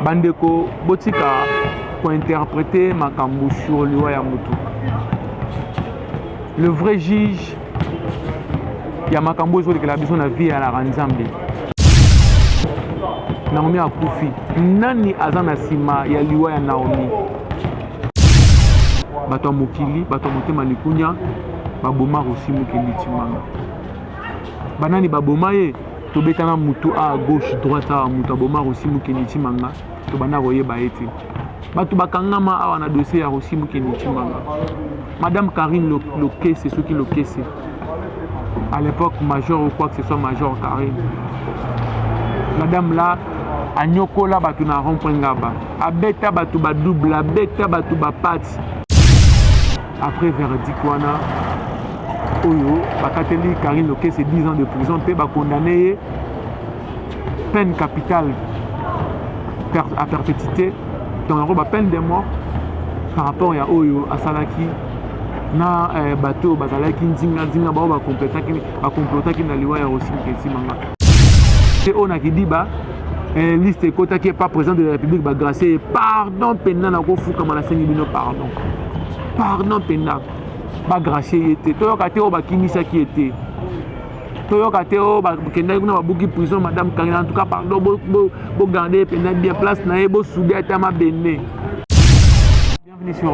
bandeko botika pour interpréter makambo sur liwa ya mutu. Le vrai juge ya makambo zo de la biso na vie ya la Nzambe. Naomi akufi. Nani azana sima ya liwa ya Naomi? Bato mokili, bato motema likunya, baboma aussi mokili timanga. Banani baboma ye to betana mutu à gauche droite à mutu baboma aussi mokili timanga. To bana royeba ete. Bato bakangama awa na dossier ya aussi mokili timanga. Madame Karine Loké, c'est ce qui Loké c'est. À l'époque, major ou quoi que ce soit, major Karine. Madame là, a nyokola batu na rond-point ngaba. A beta batu ba double, a beta batu ba pat. Après verdict wana, oyo, bakateli Karine Loké, c'est 10 ans de prison, pe ba condamné peine capitale à perpétuité, dans la peine de mort par rapport à oyo, à Salaki. Na bateau bazalaki nzinga ba complota na liwa ya aussi ketimanga c'est on a qui dit ba liste kota qui est pas président de la République ba grâce pardon pena na ko fuka mala sengi bino pardon pena ba grâce était to yoka te o ba kimisa qui était to yoka te o ba kenda kuna ba buki prison madame Karine en tout cas pardon bo garder pena bien place na e bo souder atama benne. Bienvenue sur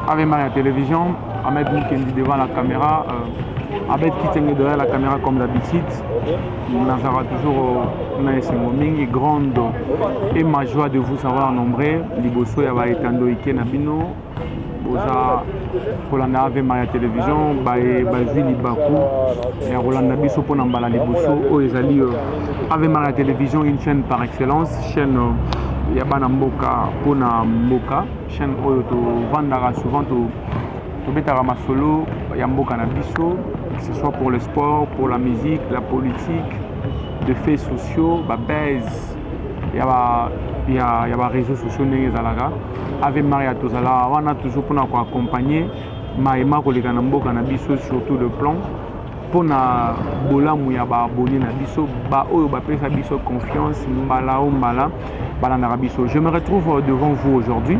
Ave Maria Télévision. Ahmed Moukendi devant la caméra, Ahmed qui tient derrière la caméra comme d'habitude. Nazara toujours Naesengoming, grande et ma joie de vous savoir nombreux. Liboso Yaba Etando Ike Nabino, Boza Rolanda Ave Maria Télévision, Bazui Libaku, et Rolanda Biso Ponambala Liboso, Oezali Ave Maria Télévision, une chaîne par excellence, chaîne Yabana Mboka, Pona Mboka, chaîne Oyo to Vandara souvent to Betara Masolo, Yambo Canabiso, que ce soit pour le sport, pour la musique, la politique, de faits sociaux, baise, il y a des réseaux sociaux, avec Maria Tozala, on a toujours pour nous accompagner, Maïma Kolekanambo Canabiso sur tout le plan, pour nous bolamou ya ba abonné na biso, ba oyo ba pesa biso confiance, mbala o mbala, bala na biso. Je me retrouve devant vous aujourd'hui.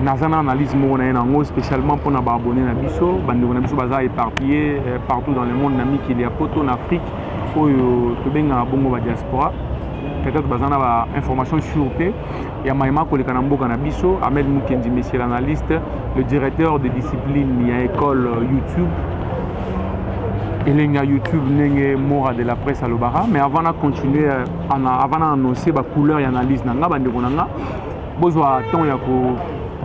Nazana analyse mon spécialement pour nous abonner à Bisso, Bisso baza éparpillé partout dans le monde, nami qu'il y a poto en Afrique, où tu benga bongo ba diaspora. Peut-être bazana ba information sûreté. Il y a Maïma Kolekanambo Kanabiso, Ahmed Moukendi, monsieur l'analyste, le directeur de discipline, il y a école YouTube. Il y a YouTube, il y a Mora de la presse à l'Obara. Mais avant de continuer, avant d'annoncer la couleur et l'analyse, besoin de temps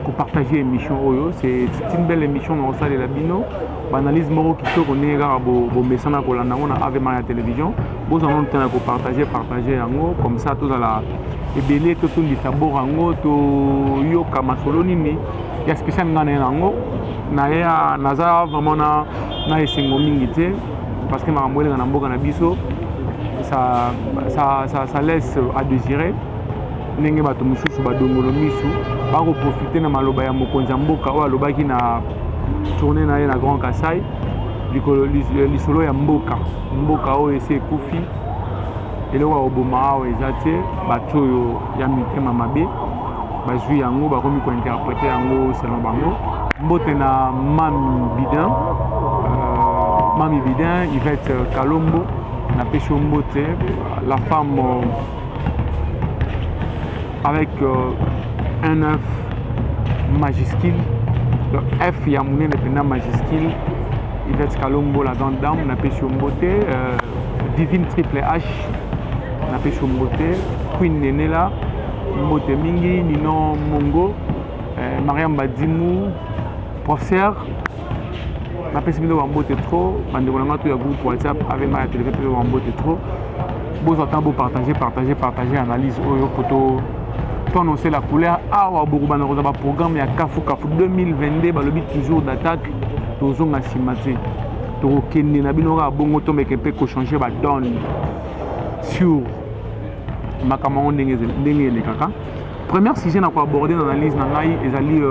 pour partager l'émission. C'est une belle émission dans le salle de la Bino. L'analyse Moro qui se connaît au Messana Kolandana avec Maria Télévision. Vous avez le temps pour partager comme ça tout à la ebele tout le sabor ango to yo kama soloni ni ya spécial ngana nango na ya naza vraiment na esengo mingi te parce que ma mwele na mboka na biso ça laisse à désirer. Ndenge bato mususu badongolo misu bako profiter na maloba ya mokonza mboka oyo alobaki na tourner na ye na Grand Kasai lisolo ya mboka oyo ese ekufi eloko ya oboma awa eza te bato oyo ya mitema mabe bazwi yango bakomi kointerprete yango selon bango. Mbote na Mami Bidin Yvette Kalombo na pesho mbote la femme avec un F majuscule, le F Yamoune le pénal majuscule, Yvette Kalombo la grande dame, na pesho mbote, Divine Triple H, na pesho mbote, Queen Nenela, mbote mingi, Nino Mongo, Mariam Badimou, Professeur, na pesho mbote trop, bande bonama tout ya groupe WhatsApp avec Maria Télévision mbote trop. Beaux attentes, beau partager, analyse oyo photo. Annoncer la couleur awa Bourubana Rosa programme ya Kafu 2022 le but toujours d'attaque tozonga simate to kende na binora bongo to meke pe ko changer ba donne sur makamon ndenge le kaka. Première sujet na ko aborder dans l'analyse na ngai ezali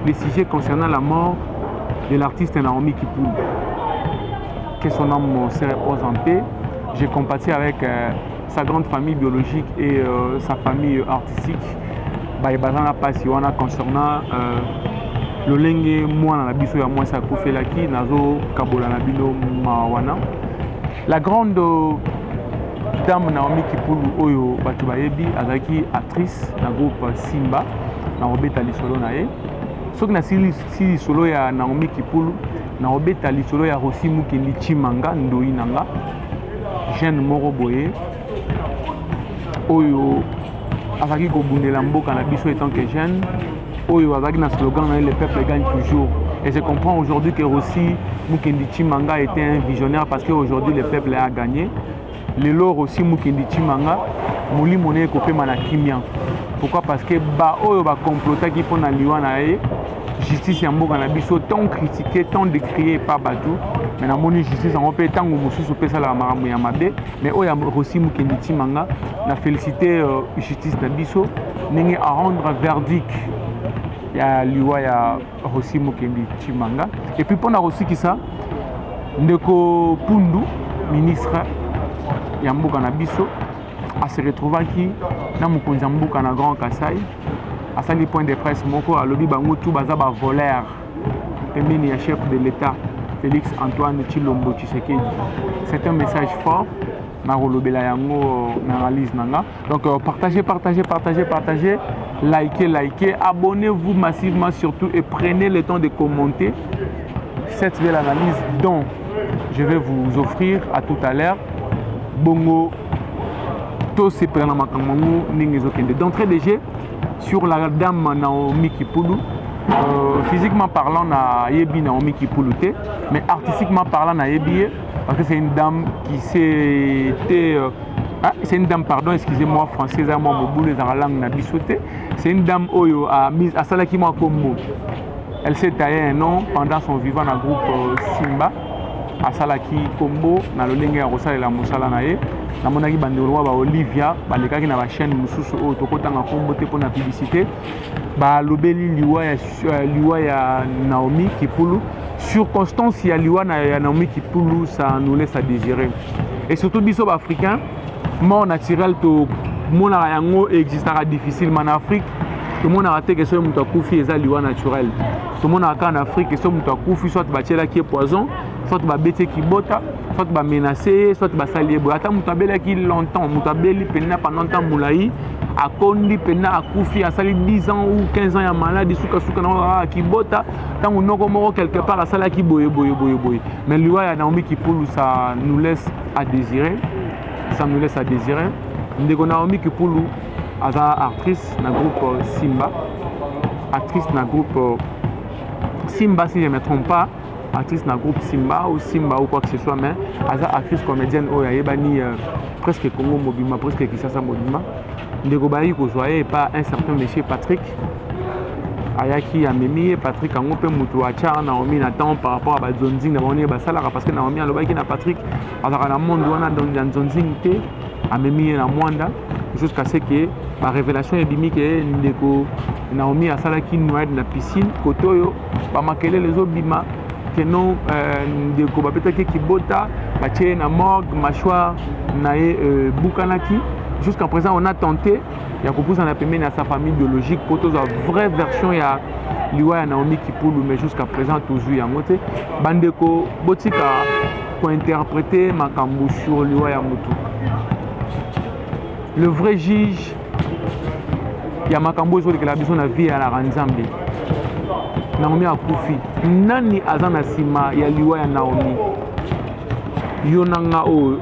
les sujets concernant la mort de l'artiste Naomi Kipoul. Que son âme se repose en paix. J'ai compatis avec sa grande famille biologique et sa famille artistique bayebazana pasi wana concernant lolenge mwana na biso ya mwasi akufelaki nazo kabola na bino mawana. La grande dame Naomi Kipulu oyo bato bayebi azalaki actrice na groupe Simba na obeta lisolo na ye. Soki na si solo ya Naomi Kipulu na obeta lisolo ya Rossi Mukendi Chimanga ndoi nanga jeune moko boye oyo azalaki kobundela mboka na biso étant que jeune oyo azalaki na slogan na le peuple gagne toujours. Et je comprends aujourd'hui que Rossi Mukendi Chimanga était un visionnaire parce qu'aujourd'hui le peuple a gagné. Le loro Rossi Mukendi Chimanga moli monnaie kopé manakimia. Pourquoi? Parce que ba oyo ba complota qui pona liwa na ye justice ya mboka na biso tant critiqué tant décrié par batou mais na moni justice en pe tango mosusu pesa la maramu ya mabe mais oyo Rossi Mukendi Chimanga na félicité justice na biso ningi à rendre verdict ya liwa ya Rossi Mukendi Chimanga. Et puis pour na Rossi qui ça ndeko Pundu ministre ya mboka na biso a se retrouver qui na mokonzi mboka na Grand Kasai à sali point de presse moko a lobi bango tout baza ba voleur pembeni ya chef de l'État Félix Antoine Tshilombo Tshisekedi. C'est un message fort na rolobela yango na analyse nanga. Donc partagez, likez, abonnez-vous massivement surtout et prenez le temps de commenter cette belle analyse dont je vais vous offrir à tout à l'heure. Bongo to se prena makambo ningi zokende. D'entrée de jeu sur la dame Naomi Kipulu. Physiquement parlant, na yebi Naomi Kipulu te, mais artistiquement parlant, na yebi parce que c'est une dame qui s'était c'est une dame, pardon, excusez-moi, française, moi, moboule, dans la langue nabisote. C'est une dame oyo a mis à Salaki Kombo. Elle s'est taillé un nom pendant son vivant dans le groupe Simba. À Salaki Kombo, dans le Lengue Rosa et la Moussala Nae. Dans mon équipe, Olivia, les gars qui ont la chaîne Moussous au Tokota en Kombo pour la publicité. Lobeli Liwa ya Naomi Kipulu. Circonstance, il y a Liwa ya Naomi Kipulu, ça nous laisse à désirer. Et surtout, biso africain, mort naturel, tout le monde existera difficilement en Afrique. Tout le monde a raté que ce soit koufi et Liwa naturel. Tout le monde a en Afrique que ce soit koufi, soit bâtela qui est poison, soit bâté qui bota, soit menacé, soit salié. Attends, moutabela qui longtemps, moutabeli pena pendant longtemps moulaï. A kondi pena a koufi a sali 10 ans ou 15 ans ya maladie souka na ki bota tant on noko quelque part a sala ki boye. Mais liwa ya Naomi Kipulu ça nous laisse à désirer. Ndeko Naomi Kipulu aza actrice na groupe Simba. Actrice na groupe Simba si je ne me trompe pas. Actrice na groupe Simba ou quoi que ce soit, mais aza actrice comédienne oya yebani presque Congo Mobima, presque Kisasa Mobima. Ndeko bayi kozwaye pas un certain monsieur Patrick ayaki amemi Patrick ango pe mutu acha Naomi n'attend par rapport à Zonzing na boni basala parce que Naomi alobaki na Patrick azaka na monde wana dans Zonzing te amemi na mwanda jusqu'à ce que la révélation est bimi que ndeko Naomi asalaki noyade na piscine kotoyo ba makele les obima que non ndeko ba petaki kibota ba tie na morgue mâchoire na bukanaki. Jusqu'à présent, on a tenté, il y a beaucoup de à sa famille biologique pour la vraie version, il y a Liwa Naomi Kipulu, mais jusqu'à présent, toujours il y a moté. Bandeko Botika pour interpréter Makambu sur Liwa Yamutu. Le vrai juge, il y a Makambu sur la vision de la vie à la Ranzambi. Naomi a Koufi. Nani Azana Sima, il y a Liwa Naomi. Yonanga O.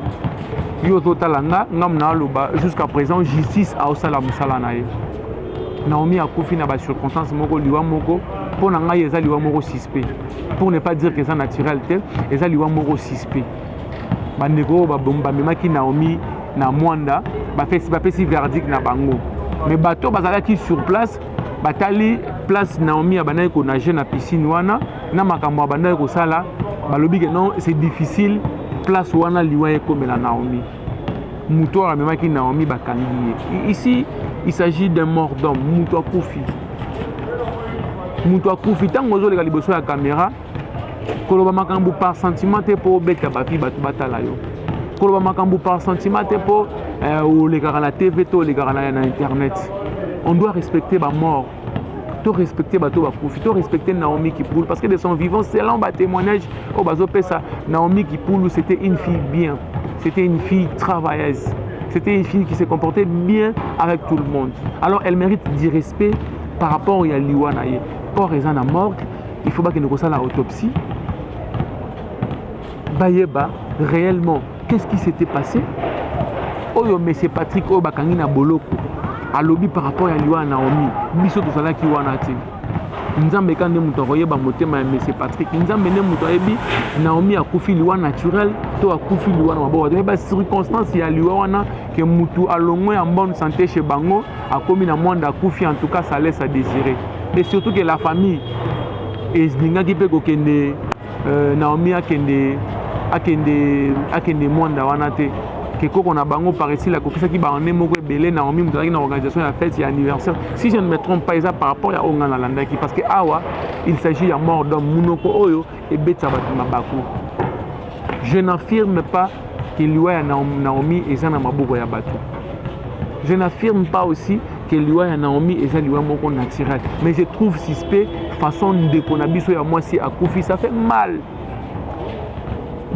Jusqu'à présent, justice a aussi la moussala nae. Naomi a confié dans la circonstance moko liwa moko pour n'anga yeza liwa moko suspect. Pour ne pas dire que c'est naturel tel, yeza liwa moko suspect. Bandeko ba bomba memaki Naomi na mwanda ba fait verdict na bango. Mais bateau bazala qui sur place batali place Naomi abanaye ko nager na piscine wana na makambo abanaye ko sala balobi que non c'est difficile. Place wana liwa ekomela Naomi. Muto amemaki Naomi bakangi. Ici, il s'agit d'un mort d'homme. Muto akufi. Tango zo le liboso ya caméra. Koloba makambu par sentiment te po beta bafi batu batala yo. koloba makambo par sentiment te po les gars na TV to les gars na internet. On doit respecter ba mort. To respecter bato bakufi, to respecter Naomi Kipoulou parce que de son vivant selon ba témoignage au bazo pesa Naomi Kipoulou c'était une fille bien, c'était une fille travailleuse, c'était une fille qui se comportait bien avec tout le monde. Alors elle mérite du respect par rapport à Liwana ye. Pour raison na mort, il faut pas que nous fasse la autopsie. Bayeba réellement qu'est-ce qui s'était passé? Oyo monsieur Patrick Obakangi na boloko à lobby par rapport à Liwa Naomi, biso to sala ki wana te. Nzambe kande muto koyeba motema ya monsieur Patrick. Nzambe ne muto yebi Naomi akufi Liwa naturel to akufi Liwa na maboko. Ba circonstance ya Liwa wana que mutu alongwe en bonne santé chez bango akomi na mwanda akufi en tout cas ça laisse à désirer. Mais surtout que la famille ezninga ki pe kokende Naomi akende mwanda wana te. Que on a bango par ici la copie qui va en émo belé Naomi dans une organisation à fête et anniversaire. Si je ne me trompe pas, ça par rapport à Ongana Landaki parce que awa il s'agit de mort d'homme Munoko Oyo et Betsabat Mabaku. Je n'affirme pas que Liwa Naomi est un Maboko Yabatu. Je n'affirme pas aussi que Liwa Naomi est un Liwa Moko naturel. Mais je trouve suspect façon de konabiso ya moi si à Koufi ça fait mal.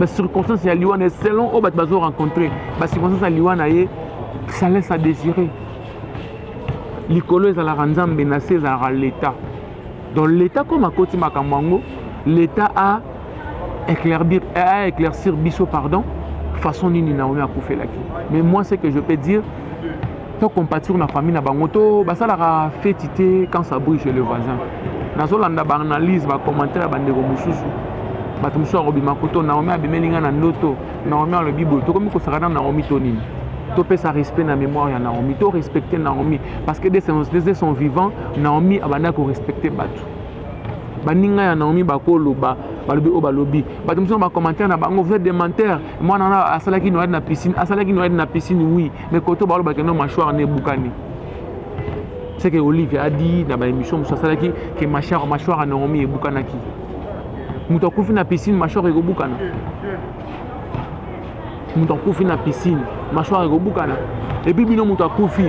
Les circonstances à Liwana, selon ce que nous avons rencontré, les circonstances à Liwana, ça laisse à désirer. L'icolo est à la ranzam menacé à l'État. Donc l'État, comme à côté Makamango, l'État a éclaircir Bisso, pardon, façon Nini Naomi a coupé la qui. Mais moi, ce que je peux dire, tant qu'on partit dans la famille, ça a fait titer quand ça brûle chez le voisin. Dans la analyse, les commentaires, les commentaires, bato muso robima koto Naomi abimelinga na ndoto Naomi a le bibo to comme ko sarana Naomi tonini to pesa respect na mémoire ya Naomi to respecter Naomi parce que dès son vivant Naomi abanda ko respecter bato baninga ya Naomi bakolo balobi o balobi bato muso ba commentaire na bango vous êtes des menteurs moi nana asalaki noyade na piscine oui mais koto balo ba keno mâchoire ne bukani c'est que Olivier a dit dans l'émission muso asalaki que mâchoire à Naomi e bukanaki mutu akufi na piscine mâchoire ekobukana mutu akufi na piscine mâchoire ekobukana epi bino mutu akufi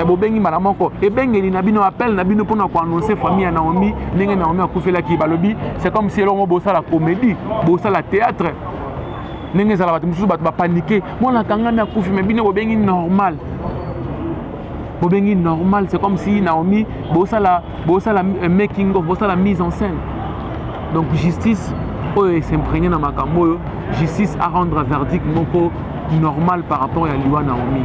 bobengi mbala moko ebengeli na bino appel na bino mpona koannonce famille ya Naomi ndenge Naomi akufelaki balobi c'est comme si elongo bosala comédie bosala théâtre ndenge ezala bato mosusu bato bapanike mwana kangami akufi me bino bobengi normal c'est comme si Naomi bosala making of bosala mise en scène. Donc justice s'imprégner dans makambo justice à rendre verdict moko normal par rapport à Liwa Naomi.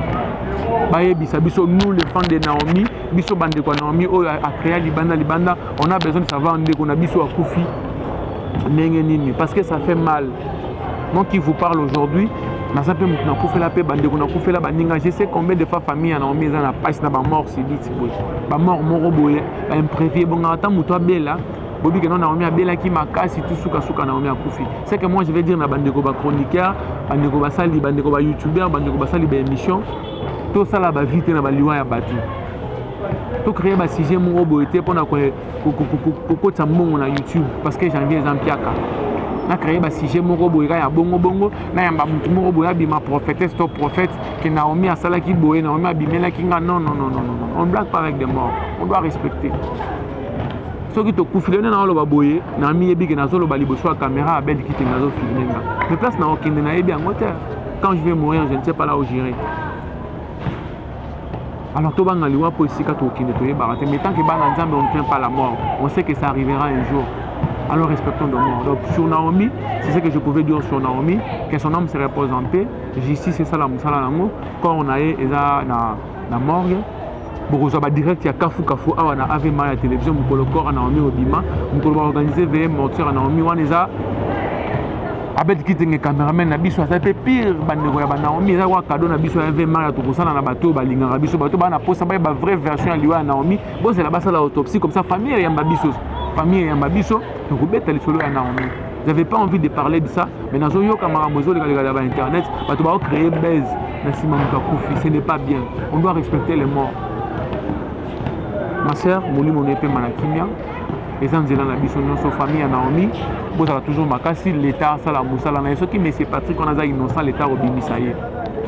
Baye biso nous les fans de Naomi biso bande ko Naomi a créé libanda on a besoin de savoir ndeko na biso akufi ndenge nini parce que ça fait mal. Moi qui vous parle aujourd'hui na sape mutu na kufela pe bande ko na kufela baninga je sais combien de fois famille na Naomi na passe na ba mort c'est dit boy ba mort moko boye ba imprévu bonga ata mutu abela Bobi que non Naomi a belaki makasi tout suka Naomi a koufi. C'est que moi je vais dire na bandeko ba chroniqueur, bandeko ba sali, bandeko ba youtubeur, bandeko ba sali ba émission, tout ça là ba vite na ba liwa ya batu. Tout créer ba sujet mo boité pour na ko tambongo na YouTube parce que janvier exemple piaka. Na créer ba sujet mo boyeka ya bongo na yamba mutu mo boya bi ma prophétesse to prophète que Naomi a salaki boye Naomi a bimela kinga non. On blague pas avec des morts. On doit respecter. Ceux qui te coufilent dans le baboye, na mi ebi que na zolo bali boso caméra abel qui te nazo filmer nga. Mais place na okende na ebi en hauteur. Quand je vais mourir, je ne sais pas là où j'irai. Alors to banga liwa po isika to okende to yebara. Mais tant que bana nzambe on ne craint pas la mort, on sait que ça arrivera un jour. Alors respectons nos morts. Donc sur Naomi, c'est ce que je pouvais dire sur Naomi, que son âme se repose en paix. Justice c'est ça la musala nango. Quand on a eza na morgue. Bokoza ba direct ya kafu awa na Ave Maria télévision mukolo corps na Naomi obima mukolo ba organiser veille mortuaire na Naomi wana eza abet kitenge cameraman na biso ça fait pire bandeko ya ba Naomi eza wa cadeau na biso ya Ave Maria to kosala na bato balingaka biso bato bana posa ba vraie version ya liwa Naomi bon c'est la basa la autopsie comme ça famille ya Mbabiso donc beta lisolo ya Naomi. J'avais pas envie de parler de ça mais nazo yo kamara mozo les gars sur internet bato ba créer buzz na sima mukakufi ce n'est pas bien. On doit respecter les morts. Ma sœur, Mouli Monépé Manakimia, eza nzela na biso nyonso famille ya Naomi bozala toujours makasi l'état asala mosala na ye soki monsieur Patrick wana aza innocent l'état akobimisa ye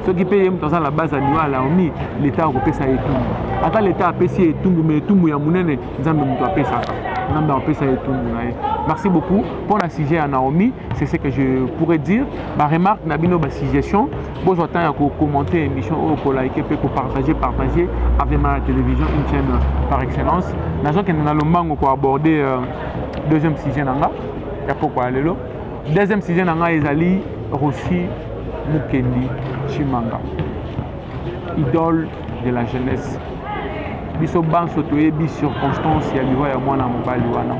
soki mpe ye moto aza na base ya niwa ya Naomi l'état akopesa ye etumbu ata l'état apesi ye etumbu mais etumbu ya monene nzambe moto apesaka nzambe apesa ye etumbu na ye. Merci beaucoup pour la sujet à Naomi, c'est ce que je pourrais dire. Ma remarque na bino ba suggestion, bon j'attends à commenter émission ou liker peut partager avec ma télévision une chaîne par excellence. Nazo que na lombango ko aborder deuxième sujet nanga, ya pourquoi lelo. Deuxième sujet nanga ezali Rossi Mukendi Tshimanga. Idole de la jeunesse. Biso banso toyebi circonstance ya liwa ya mwana mobali wana.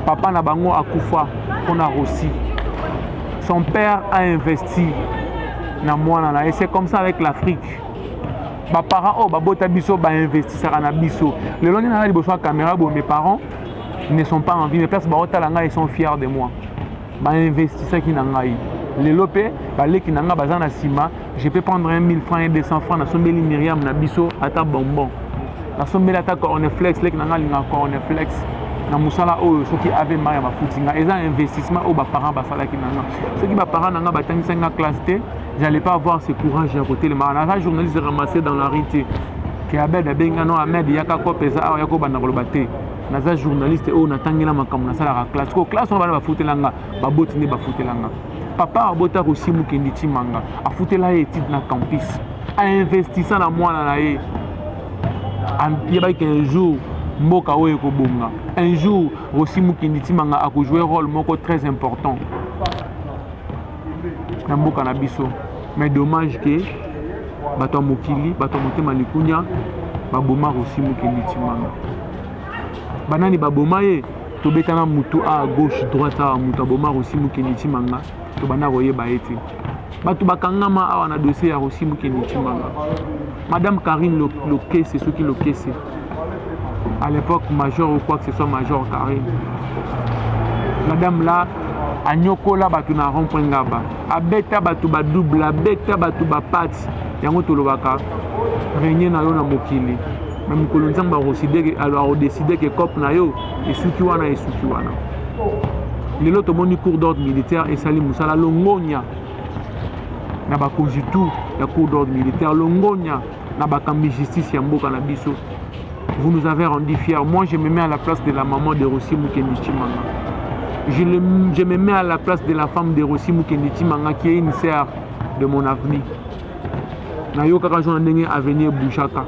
Papa Nabango a Koufa, on a Rossi. Son père a investi dans moi. Et c'est comme ça avec l'Afrique. Mes parents, ils ont investi dans la biso. Le long de la caméra, mes parents ne sont pas en vie. Les personnes ils sont fiers de moi. Ils investissent dans la vie. Les lopés, je peux prendre 1000 francs et 200 francs. Je peux Myriam na biso ata bonbon. Je peux ata cornflakes, cornflakes. Na musala oyo soki ave mari ma futinga eza investissement au ba parents basalaki nanga soki ba parents nanga batangisa nga classe T j'allais pas avoir ce courage à côté le mari na journaliste ramassé dans la rue que Abed abenga no Ahmed yaka ko pesa awa yako bana koloba te naza journaliste oyo natangela makambo na sala ka classe ko classe on bana ba futelanga ba botini ba futelanga papa abota Rossi Mukendi Tshimanga a futela étude na campus a investissant na mwana na ye yeba qu'un jour Mboka oyo kobonga. Un jour, Rossi Mukendi Tshimanga a joué un rôle très important dans Mboka na biso. Mais dommage que bato mokili, bato motema likunya, baboma Rossi Mukendi Tshimanga. Banani baboma ye, to betana mutu à gauche, droite à mutu baboma Rossi Mukendi Tshimanga, to bana roye baete. Bato bakangama awa na dossier ya Rossi Mukendi Tshimanga. Madame Karine Loké, c'est ce qui Loké c'est. À l'époque, major ou quoi que ce soit, major Karine. Madame là, a nyokola batu na rond-point ngaba. A beta batu ba double, a beta batu ba pat. Yango tolobaka. Régner na yo na mokili. Même kolonzang ba décidé, alors décidé que cop na yo, et suki wana. Lelo tomoni cours d'ordre militaire et sali musala longonya. Na ba konjitu ya cours d'ordre militaire longonya. Na ba kambi justice ya mboka na biso. Vous nous avez rendu fiers. Moi, je me mets à la place de la maman de Rossi Mukendi Tshimanga. Je me mets à la place de la femme de Rossi Mukendi Tshimanga qui est une sœur de mon avenir. Nayoka Kajon avenir Bouchaka.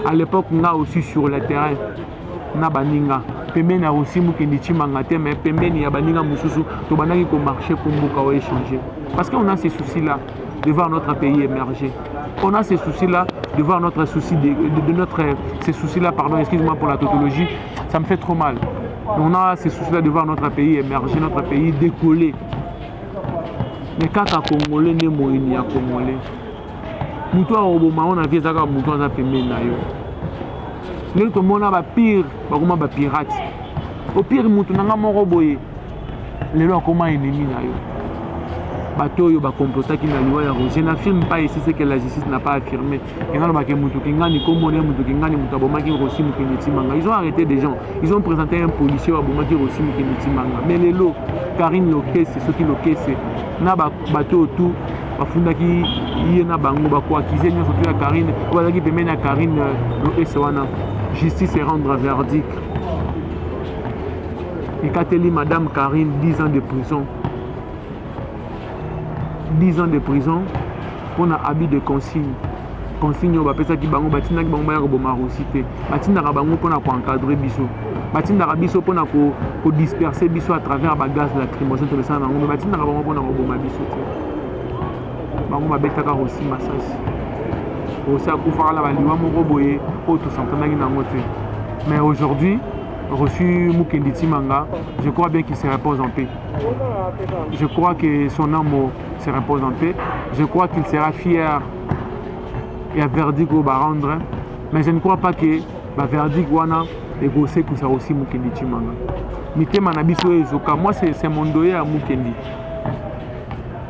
À l'époque, on a aussi sur le terrain. Na baninga. Pembe na Rossi Mukendi Tshimanga, mais pembe ni baninga mususu. To banaki ko marcher pour Mboka échanger. Parce qu'on a ces soucis-là de voir notre pays émerger. On a ces soucis-là de voir notre souci ces soucis-là, pardon, excuse-moi pour la tautologie, ça me fait trop mal. On a ces soucis-là de voir notre pays émerger, notre pays décoller. Mais quand à Congolais n'est moïni à Congolais, Moutoua Obama, on a vu ça comme Moutoua Zapemé Nayo. Nous tout le monde a pire, comment ba pirate. Au pire, Moutoua n'a pas moroboye. Les lois comment ennemi Nayo. Batoyo ba complota qui na liwa ya Rossi. Je n'affirme pas ici ce que la justice n'a pas affirmé. Ils ont arrêté des gens. Ils ont présenté un policier à Bomaki Rossi Mukendi Tshimanga. Mais les lots, Karine Loké, c'est ce qui Loké, c'est na bateau tout. Bafundaki yena bango bako accuser nous surtout la Karine. Bazaki pemena na Karine Loké sewana. Justice et rendre verdict. Et Kateli Madame Karine 10 ans de prison. 10 ans de prison pour un habit de consigne. Consigne, on va faire ça qui bango, batina qui bango, bango, marocité. Batina bango pour encadrer biso. Batina biso pour disperser biso à travers la gaz lacrymogène. Batina bango pour roboma biso. Bango va bêta car aussi massage. Aussi à Koufara la baliwa mon roboye, auto santanagi na moté. Mais aujourd'hui, Rossi Mukendi Tshimanga, je crois bien qu'il se repose en paix. Je crois que son âme se repose en paix. Je crois qu'il sera fier et à verdict au rendre. Mais je ne crois pas que le verdict wana négocié pour ça aussi Mukendi Tshimanga. Mitema na biso ezoka, moi c'est mon doyer à Mukendi.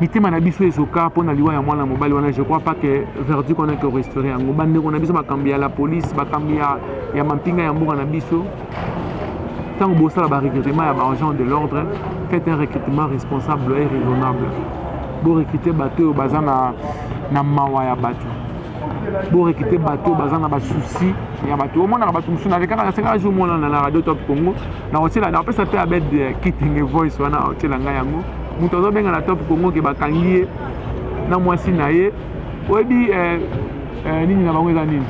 Mitema na biso ezoka pour na liwa ya mwana mobali wana, je crois pas que verdict on a que restaurer en bande on a biso makambi ya la police, makambi ya mampinga ya mboka na biso. Tant que vous avez un recrutement et un agent de l'ordre, faites un recrutement responsable et raisonnable. Vous recrutez bateau basé na mawaya bateau. Vous recrutez bateau basé na souci. Il y a bateau. Au moins, on a bateau. On a vécu 5 jours dans la radio Top Congo. On a aussi la après ça peut avec Kitting Voice. On a aussi la ngayango. Nous avons bien la Top Congo qui va kangier. Na moi si naie. Obi nini na bango ezanini.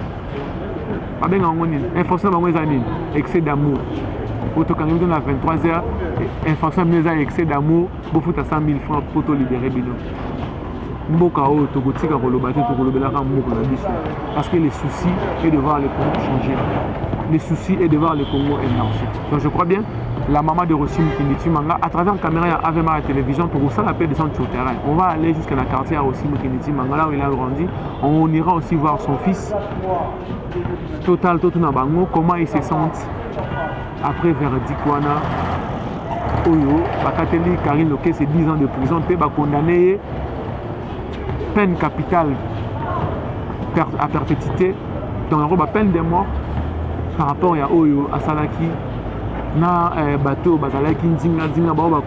Ba benga ngo nini. Information bango ezanini. Excès d'amour. Auto quand on a 23h, information mais un excès d'amour, beaucoup à 100 000 francs pour te libérer bino. Mboka o to gotika ko lobato to ko lobela ka mboko na biso. Parce que les soucis est de voir le Congo changer. Les soucis est de voir le Congo émerger. Donc je crois bien la maman de Rosim Kinditi Manga à travers la caméra à Avema à la télévision pour ça la paix descendre sur le terrain. On va aller jusqu'à la quartier à Rosim Kinditi Manga là où il a grandi. On ira aussi voir son fils. Total Totuna Bango comment il se sent après verdict wana oyo bakateli Karine Loke c'est 10 ans de prison pe ba condamné peine capitale à perpétuité donc ba peine de mort par rapport à oyo asalaki na bateau bazalaki ndinga ba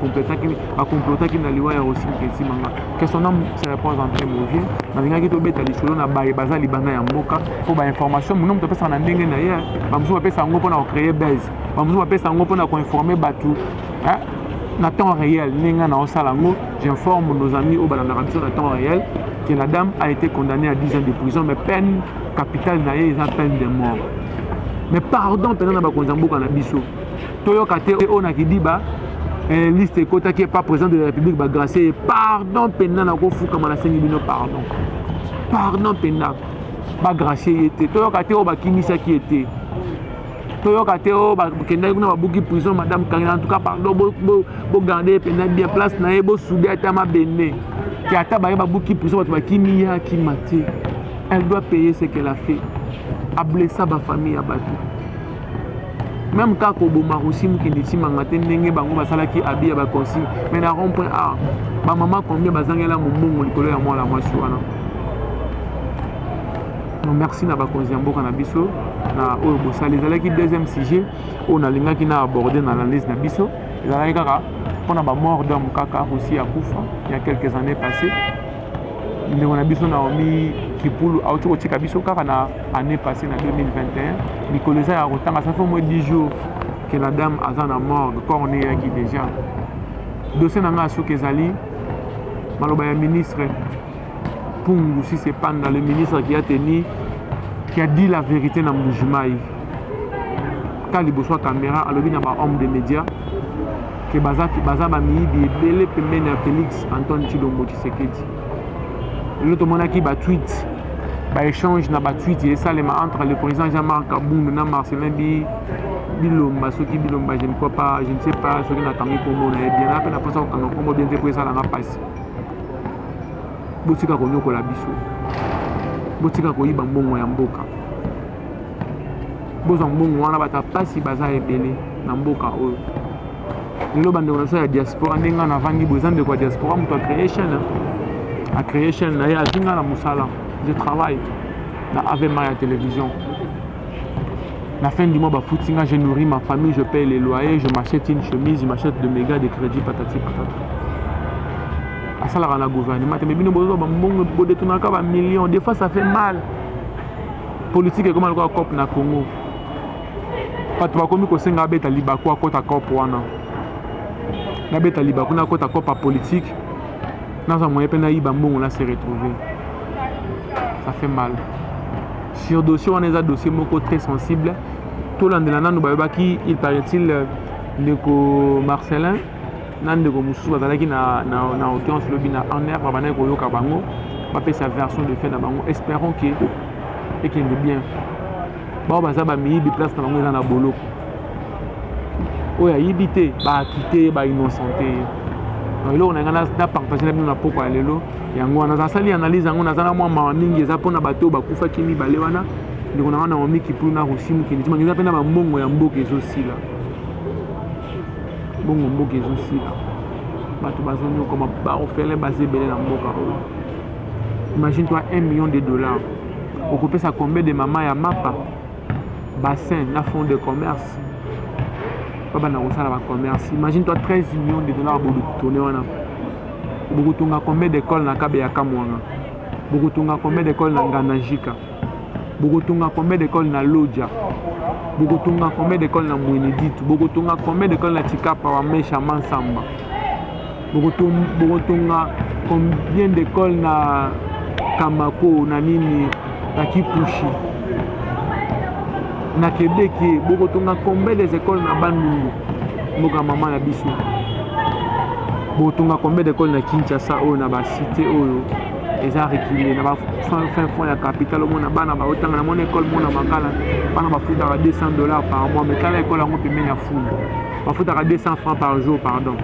complotaki na liwa ya Rosim Kinditi Manga que son nom se repose en très mauvais na ngaki to beta lisolo na baye bazali bana ya mboka pour ba information mon nom to pesa na ndenge na ye ba mzo pesa ngo pona créer base ba mzo pesa ngo pona ko informer batu na temps réel ninga na osalango j'informe nos amis au balanda biso na temps réel que la dame a été condamnée à 10 ans de prison mais peine capitale na ye eza peine de mort mais pardon pendant ba konzamboka na biso toyoka te on a qui dit ba liste kota qui est pas président de la République ba grâce pardon pendant na ko fuka mala sengi bino pardon pendant ba grâce était toyoka te o ba kimisa qui était toyoka te o ba kenda kuna ba buki prison madame Karine en tout cas pardon bo garder pendant bien place na e bo souder ata ma benne qui ata ba buki prison ba kimia qui maté elle doit payer ce qu'elle a fait a blessé ba famille à batu. Même quand Koboma Rosim Kinditi Manga ndenge bango basalaki abi ya ba consigne mais na rond point A ba maman combien bazangela mombongo likolo ya mwana mwasi wana. Merci na ba konziamboka na biso na oyo bosali ezalaki deuxième sujet on a lingaki na aborder na l'analyse na biso ezalaki kaka pona ba mort d'homme kaka aussi à Kufa il y a quelques années passées. Ndeko na biso na omi Kipulu auto kotika biso kaka na année passée na 2021 Nicolasa ya rotanga ça fait au moins 10 jours que la dame a na morgue cornée qui déjà dossier na nga soki ezali maloba ya ministre Pungu si c'est pas dans le ministre qui a dit la vérité dans Mbujimaï quand il bosse caméra alobi na ba homme de médias que baza ba miyibi ebele pembeni ya Félix Antoine Tshilombo Tshisekedi l'autre monde qui ba tweet ba échange na ba tweet et ça entre le président Jean-Marc Kabund na Marcelin Bilomba soki Bilomba je ne crois pas je ne sais pas ce que na tangi kombo na bien après na pensa ko kombo bien te pour ça na passe botika ko nyoko la biso botika ko yiba mbongo ya mboka boza mbongo wana bata pasi baza ebele na mboka oyo lelo bande na so ya diaspora ndenga na vangi bozande kwa diaspora muto a créé chaîne na ya zinga na musala je travaille na Avema ya télévision la fin du mois ba footinga je nourris ma famille je paye les loyers je m'achète une chemise je m'achète de méga de crédit patati patata asala la gouvernement mais bino bozo ba mbongo bodé tunaka ba millions des fois ça fait mal politique comme alko cop na Congo patu bakomi ko senga beta libako akota cop wana na beta libako na kota cop politique dans un moyen peine yiba mbongo là se retrouver ça fait mal sur dossier on a un dossier moko très sensible tout l'andelana nous ba ki il paraît-il le Marcelin nande ko mususu bazalaki na audience lobi na en air babana ko yoka bango ba pe sa version de fait na bango espérons que et qu'il est bien ba baza ba miyibi place na bango na boloko oya yibité ba quitter ba innocenté lelo on a na partager na poko ya lelo yango wana zasali analyse yango nazana mwa mawa mingi eza pona bato bakufa kimi bale wana ndiko na wana omi Kipulu na Rosim Kinditi Manga pena ba mbongo ya mboka ezosila bongo mboka ezosila bato bazonyo comme ba ofele bazebele na mboka oyo imagine toi $1 million occupé ça combien de maman ya mapa bassin na fond de commerce Papa n'a pas la commerce. Imagine-toi 13 millions de dollars pour tourner en beaucoup de combien d'écoles na Kabe ya Kamwanga. Beaucoup de combien d'écoles na Nganajika. Beaucoup de combien d'écoles na Lodja. Beaucoup de combien d'écoles na Mweneditu. Beaucoup de combien d'écoles na Chikapa wa Mesha Mansamba. Beaucoup de combien d'écoles na Kamako na nini na Kipushi. Na Québec, beaucoup de combien des écoles na Bandungu. Beaucoup maman na biso. Beaucoup de combien d'écoles na Kinshasa ou na ba cité ou eza reculé na ba fin fond la capitale au na bana ba otanga na mon école mona makala bana ba futa $200 par mois mais quand l'école en peut menya fou ba futa $200 par jour pardon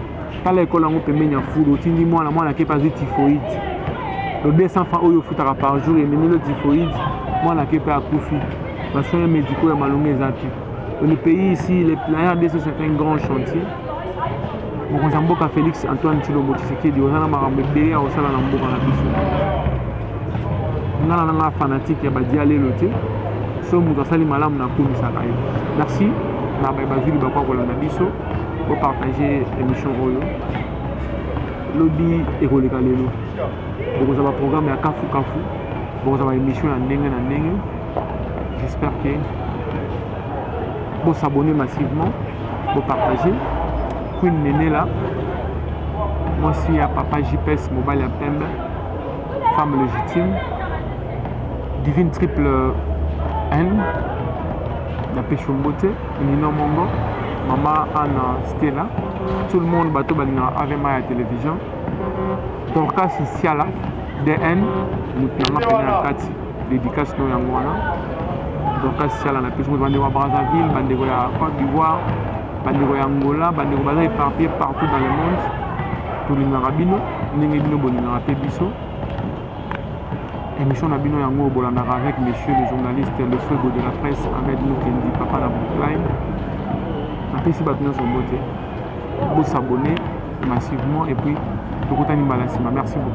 quand l'école en peut menya fou otindi moi na ke pas typhoïde le $200 oyo futa par jour et meni le typhoïde moi na ke pas akufi ba soins médicaux ya malonga ezati le pays ici les plans de c'est un grand chantier. Mokonzi mboka Félix Antoine Tshilombo Tshisekedi ozana makambo ebele osala na mboka na biso ngana nanga fanatique ya badia lelo te so moto asali malamu na komisaka ye merci na bazwili bakwa kolanda biso po partager émission oyo lobi ekoleka lelo bokozala baprogramme ya kafu bokozala baémission ya ndenge na ndenge j'espère que vous s'abonner massivement vous partager Queen Néné là, moi aussi à Papa JPS Mobile à Pembe, femme légitime, Divine Triple N, la pêche au beauté, Nino Mongo, Maman Anna Stella, tout le monde bateau balina avec ma télévision, Dorcas Siala, DN, nous prenons la carte dédicace no Yangwana, Dorcas Siala, la pêche au Brazzaville, Bandego ya Côte d'Ivoire. Bandeko ya Angola, bandeko baza éparpillés partout dans le monde. Tout le monde bino, ndenge bino bolinga pe biso. Émission na bino yango bolandaka avec messieurs les journalistes, le feuille de la presse, Ahmed Mukendi, papa la Brookline. Napesi bato nyonso mbote. Vous s'abonner massivement et puis tokotani mbala nsima. Merci beaucoup.